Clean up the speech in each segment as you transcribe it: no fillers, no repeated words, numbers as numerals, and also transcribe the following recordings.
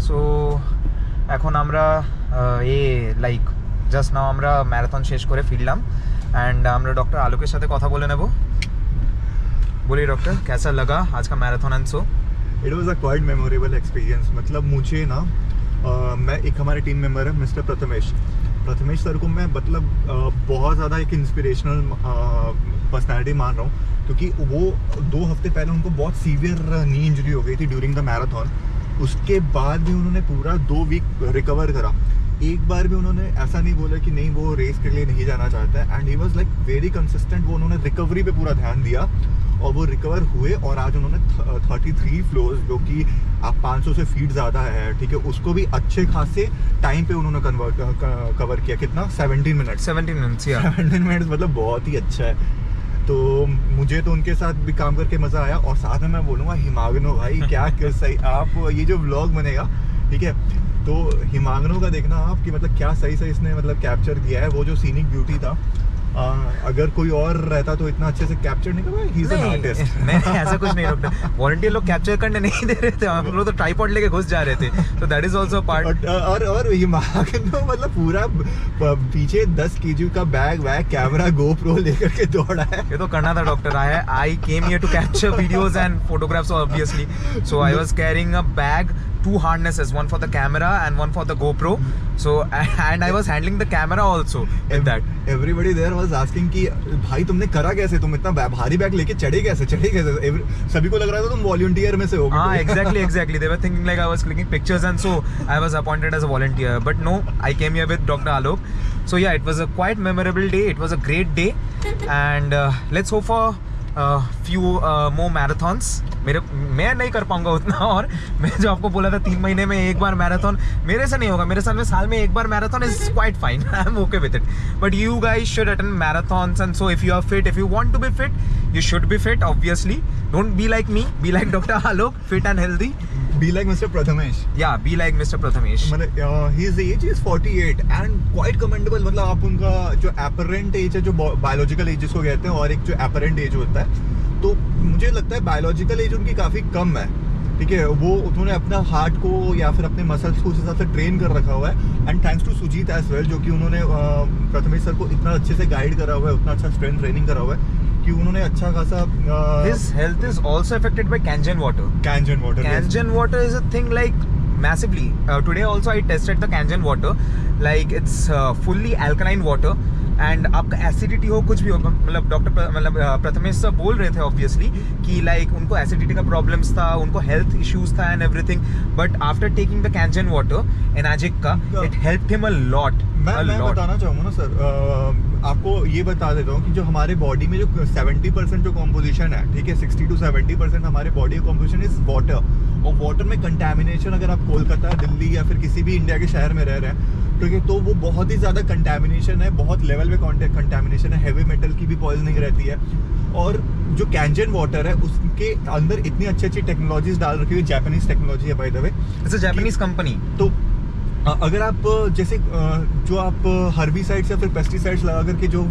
So এখন আমরা like just now আমরা ম্যারাথন শেষ করে ফিরলাম অ্যান্ড আমরা ডক্টর আলোকের সাথে কথা বলে নেব। বলি डॉक्टर कैसा लगा आज का marathon and so? It was a quite memorable experience. मतलब मुझे ना मैं एक हमारे टीम मेंबर है मिस्टर प्रथमेश सर को मैं मतलब बहुत ज़्यादा एक इंस्पिरेशनल पर्सनैलिटी मान रहा हूँ, क्योंकि वो 2 हफ्ते पहले उनको बहुत सीवियर नी इंजरी हो गई थी ड्यूरिंग द मैराथन। उसके बाद भी उन्होंने पूरा 2 वीक रिकवर करा। एक बार भी उन्होंने ऐसा नहीं बोला कि नहीं वो रेस के लिए नहीं जाना चाहता है, and he was like very consistent. वो उन्होंने रिकवरी पे पूरा ध्यान दिया और वो रिकवर हुए और आज उन्होंने 33 फ्लोर्स, जो कि आप 500 से फीट ज़्यादा है, ठीक है, उसको भी अच्छे खासे टाइम पे उन्होंने कवर किया। कितना 17 मिनट्स 17 मिनट्स या 17 मिनट्स मतलब बहुत ही अच्छा है। तो मुझे तो उनके साथ भी काम करके मज़ा आया। और साथ में मैं बोलूँगा हिमागनो भाई क्या सही, आप ये जो व्लॉग बनेगा, ठीक है, तो हिमागनो का देखना आप कि मतलब क्या सही इसने मतलब कैप्चर किया है। वो जो सीनिक ब्यूटी था, अगर कोई और रहता तो इतना अच्छे से कैप्चर नहीं कर। He is an artist. नहीं ऐसा कुछ नहीं डॉक्टर, वॉलंटियर लोग कैप्चर करने नहीं दे रहे थे, हम लोग तो ट्राइपॉड लेके घुस जा रहे थे, तो दैट इज आल्सो पार्ट। और हिमागनो मतलब पूरा पीछे 10 kg का बैग कैमरा गोप्रो लेकर के दौड़ा है। ये तो करना था doctor. I came here to capture videos and photographs obviously, so I was carrying a bag, 2 harnesses, one for the camera and one for the GoPro. So and I was handling the camera also with that. Everybody there was asking कि भाई तुमने करा कैसे, तुम इतना भारी bag लेके चढ़े कैसे। सभी को लग रहा था तुम वॉलंटियर में से हो। हाँ exactly they were thinking like I was clicking pictures and so I was appointed as a volunteer, but no, I came here with Dr. Alok. So yeah, it was a quite memorable day, it was a great day, and let's hope for few more marathons. मैं नहीं कर पाऊंगा उतना, और मैं जो आपको बोला था 3 महीने में एक बार मैराथन मेरे से नहीं होगा। मेरे साल में एक बार marathon is quite fine, I am okay with it, but you guys should attend marathons and so if you are fit, if you want to be fit, you should be fit obviously. Don't be like me, be like Dr. Alok, fit and healthy. Be like Mr. Prathamesh. Yeah, be like Mr. Prathamesh. मतलब his age is 48 and quite commendable. मतलब आप उनका जो apparent age है, जो biological age जिसको कहते हैं, और एक जो apparent age होता है, तो मुझे लगता है biological age उनकी काफ़ी कम है, ठीक है। वो उन्होंने अपना हार्ट को या फिर अपने मसल्स को उस हिसाब से ट्रेन कर रखा हुआ है, and thanks to Sujeet as well, जो कि उन्होंने प्रथमेश सर को इतना अच्छे से गाइड करा हुआ है, उतना अच्छा स्ट्रेंथ ट्रेनिंग करा हुआ है कि उन्होंने अच्छा खासा his health is also affected by Kangen water. Kangen water is a thing like massively. Today also I tested the Kangen water, like it's fully alkaline water, and आपका एसिडिटी हो कुछ भी हो, मतलब डॉक्टर प्रथमेश सर बोल रहे थे obviously कि लाइक उनको एसिडिटी का प्रॉब्लम्स था, उनको हेल्थ इश्यूज था and everything, but after taking the Kangen water Enagic का it helped him a lot. मैं बताना चाहूँगा ना सर, आपको ये बता देता हूँ कि जो हमारे बॉडी में जो 70% जो कॉम्पोजिशन है, ठीक है, 60 to 70% हमारे बॉडी का कॉम्पोजिशन इज वाटर। और वाटर में कंटेमिनेशन, अगर आप कोलकाता, दिल्ली या फिर किसी भी इंडिया के शहर में रह रहे हैं, ठीक है, तो वो बहुत ही ज़्यादा कंटेमिनेशन है, बहुत लेवल पे कंटेमिनेशन है, हैवी मेटल की भी पॉइजनिंग रहती है। और जो कैंजन वाटर है उसके अंदर इतनी अच्छी टेक्नोलॉजीज डाल रखी हुई, जापानीज टेक्नोलॉजी है by the way, it's a Japanese company. तो अगर आप जैसे जो आप हर्बिसाइड्स या फिर पेस्टिसाइड्स लगा करके जो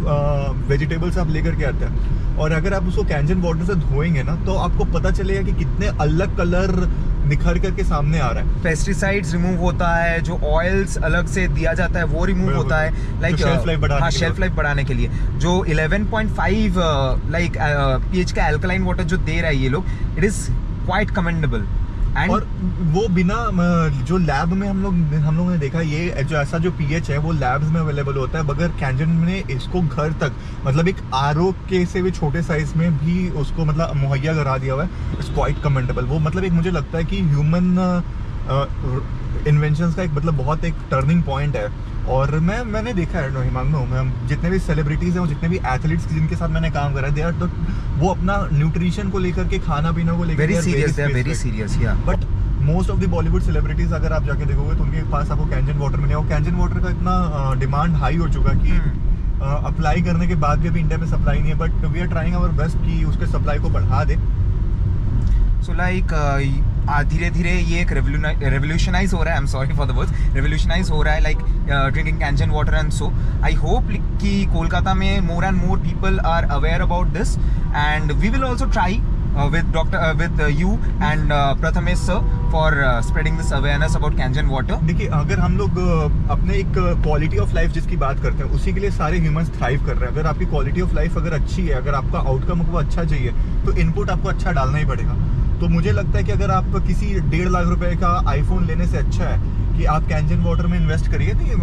वेजिटेबल्स आप लेकर के आते हैं, और अगर आप उसको कैंजन वाटर से धोएंगे ना, तो आपको पता चलेगा कि कितने अलग कलर निखर करके सामने आ रहा है। पेस्टिसाइड्स रिमूव होता है, जो ऑयल्स अलग से दिया जाता है वो रिमूव होता है, लाइक शेल्फ लाइफ बढ़ाने के लिए। जो 11.5 लाइक pH का एल्कलाइन वाटर जो दे रहा है ये लोग, इट इज क्वाइट कमेंडेबल। और वो बिना जो लैब में हम लोगों ने देखा, ये जो ऐसा जो pH है वो लैब्स में अवेलेबल होता है, बगैर कैंजन ने इसको घर तक, मतलब एक RO के से भी छोटे साइज में भी उसको मतलब मुहैया करा दिया हुआ है। It's quite commendable. वो मतलब एक मुझे लगता है कि ह्यूमन इन्वेंशंस का एक मतलब बहुत एक टर्निंग पॉइंट है। और मैंने देखा है हिमांगनो में जितने भी सेलिब्रिटीज़ हैं और जितने भी एथलीट्स जिनके साथ मैंने काम करा है, दे आर तो वो अपना न्यूट्रिशन को लेकर के, खाना पीना को लेकर वेरी सीरियस या but most of the Bollywood celebrities अगर आप जाके देखोगे तो उनके पास आपको कैंजन वाटर मिलेगा। और कैंजन वाटर का इतना डिमांड हाई हो चुका कि अप्लाई करने के बाद भी अभी इंडिया में सप्लाई नहीं है, but we are trying our best कि उसके सप्लाई को बढ़ा दे। सो लाइक धीरे धीरे ये एक रेवोल्यूशनाइज हो रहा है, I am sorry for the words, revolutionize हो रहा है like drinking Kangen water and so I hope कि कोलकाता में more and more people are aware about this and we will also try with you and Prathamesh sir for spreading this awareness about Kangen water. देखिए, अगर हम लोग अपने एक quality of life जिसकी बात करते हैं, उसी के लिए सारे ह्यूमंस थ्राइव कर रहे हैं. अगर आपकी क्वालिटी ऑफ लाइफ अगर अच्छी है, अगर आपका आउटकम को अच्छा चाहिए, तो इनपुट आपको अच्छा डालना ही पड़ेगा. तो मुझे लगता है कि अगर आप किसी 1.5 लाख रुपए का आईफोन लेने से अच्छा है कि आप कैंजन वाटर में इन्वेस्ट करिए. नहीं,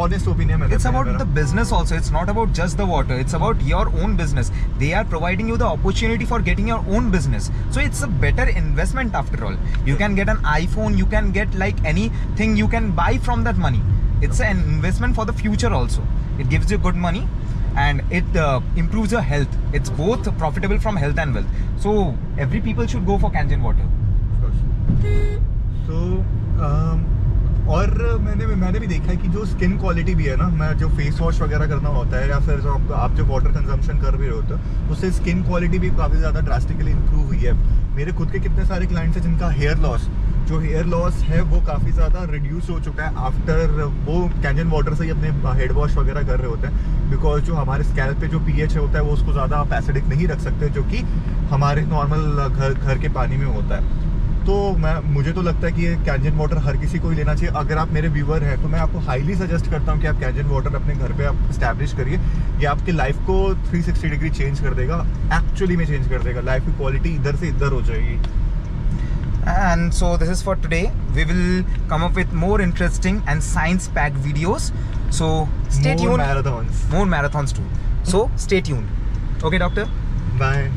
ऑनेस्ट ओपिनियन है. It's about the business also. It's not about just the water. It's about your own business. They are providing you the opportunity for getting your own business. So it's a better investment after all. You can get an iPhone. You can get like anything you can buy from that money. It's an investment for the future also. It gives you good money and it improves your health. It's both profitable from health and wealth. So every people should go for Kangen water. So और मैंने भी देखा है कि जो skin quality भी है ना, मैं जो फेस वॉश वगैरह करना होता है या फिर जो आप जो वाटर कंजम्पशन कर भी रहे होते हो, उससे स्किन क्वालिटी भी काफ़ी ज़्यादा ड्रास्टिकली इंप्रूव हुई है. मेरे खुद के कितने सारे क्लाइंट्स हैं जिनका हेयर लॉस है वो काफ़ी ज़्यादा रिड्यूस हो चुका है आफ्टर वो कैंजन वाटर से ही अपने हेड वॉश वगैरह कर रहे होते हैं. बिकॉज जो हमारे स्कैल्प पे जो pH होता है वो उसको ज़्यादा आप एसिडिक नहीं रख सकते, जो कि हमारे नॉर्मल घर के पानी में होता है. तो मुझे तो लगता है कि ये कैंजन वाटर हर किसी को ही लेना चाहिए. अगर आप मेरे व्यूअर हैं तो मैं आपको हाईली सजेस्ट करता हूँ कि आप कैंजन वाटर अपने घर पे आप इस्टेब्लिश करिए. ये आपकी लाइफ को 360 डिग्री चेंज कर देगा, एक्चुअली में चेंज कर देगा. लाइफ की क्वालिटी इधर से इधर हो जाएगी. And so this is for today. We will come up with more interesting and science-packed videos. So stay tuned. More marathons. More marathons too. So stay tuned. Okay, doctor? Bye.